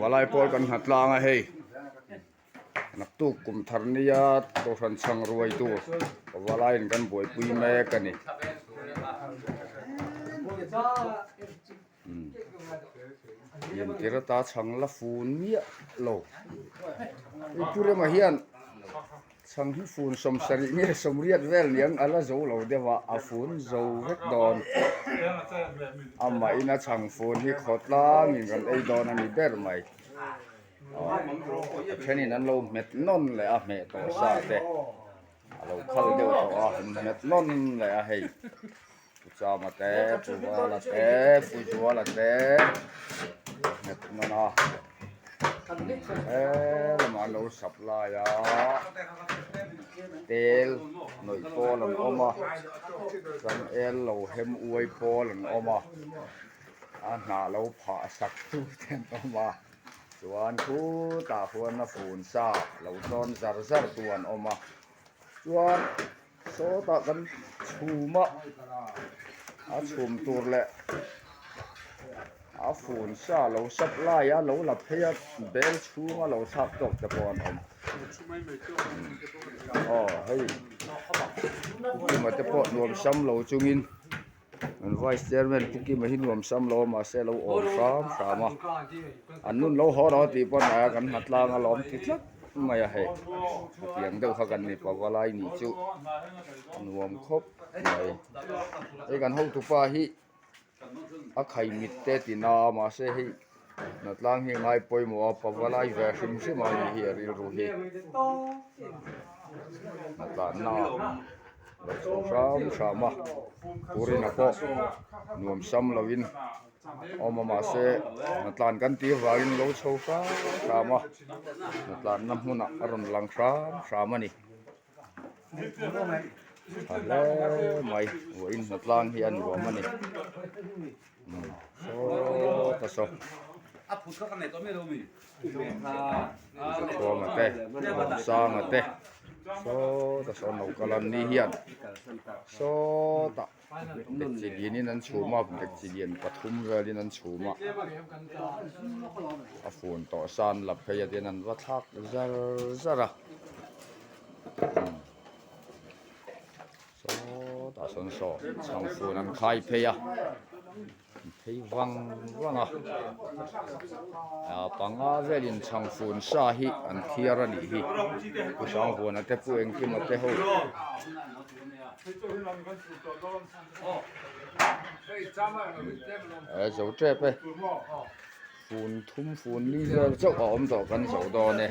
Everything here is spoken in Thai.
วลายปอลกันหัดลางอะเฮ้ยนักตุกกุมธรณียาตัวฉันช่างรวยตัววลายกันบ่อยปุยแม่กันนี่ยันเทระตาช่างละฟูนเนี่ยโลอีพูดมาเฮียนช่างที่ฟูนสมสริเนี่ยสมเรียดแวลเลี้ยงอะไรโจเราเดี๋ยวว่าอาฟูนโจเวกดอนอามาอินาช่างฟูนที่ขดล้างอย่างกันไอ้ดอนอันนี้เด็ดไหมแค่นี้นั้นเราเม็ดนนเลยอ่ะเม็ดตัวซาเตะเราเข้าเดียวตัวเม็ดนนเลยอ่ะเฮ้ยผู้ชายมาเตะผู้ว่าละเตะผู้ชัวละเตะเม็ดนนอ่ะแล้วมาเราสับลายอ่ะเตลหน่อยโปลันออกมาสังเอลเราเห็มอวยโปลันออกมาอันหนาเราผ่าสักตู้เต็มออกมาส่วนคู่ตาหัวน่ะฟูนซาเราตอนซาร์ตัวออกมาส่วนโซตากันชูมะชุมตัวแหละฟูนซาเราสับลายเราหลับเพียบเบลชูมาเราสับตกตะปอนเฮ้ยมาจะปอดรวมซ้ำเราจุงินมันไวส์เจอร์แมนพวกกี้มาหินรวมซ้ำเรามาเซเราออกซ้ำมาอันนู้นเราห่อเราตีปอนมากันหัดลางอารมณ์ติดลักไม่อะเฮ้เตียงเดียวเขากันนี่ปากว่าไรนี่จุรวมครบไอ้กันห้องตุปาฮิอาไข่มิดเตตินามาเซฮินัดลางเฮงไงปอยมัวปากว่าไรแวชิมซิมานี่เฮียริลรูฮินัดลางนาซ้ำมาปูรินักก็รวมซ้ำเราวินเอามาเซนัดลางกันตีวารินเราโชว์ซ้ำมานัดลางน้ำมันอารมณ์ลังซ้ำมานี่แล้วไม่วินนัดลางเฮียนรวมมานี่โซ่ตะโซ่ตัวมาเตะสร้างมาเตะโซ่ตะโซ่หนูกำลังนี่เฮียนโซ่ตะเด็กจีเรียนนี่นั่นชูมาเด็กจีเรียนปฐุมเวลีนั่นชูมาฝุ่นต่อซานหลับพยาเดนันวัดทักซาระโซ่ตะสนโซ่ช่างฝุ่นนั่นใครพยาวังปังอาเวลินช่างฝุ่นซาฮิอันเทียรนี่ฮิผู้ช่างฝุ่นนั่นแต่ผู้เองที่มาเตะหูเจ้าเจ็บไปฝุ่นทุ่มฝุ่นนี่เจ้าอมต่อกันเจ้าดอนเนี่ย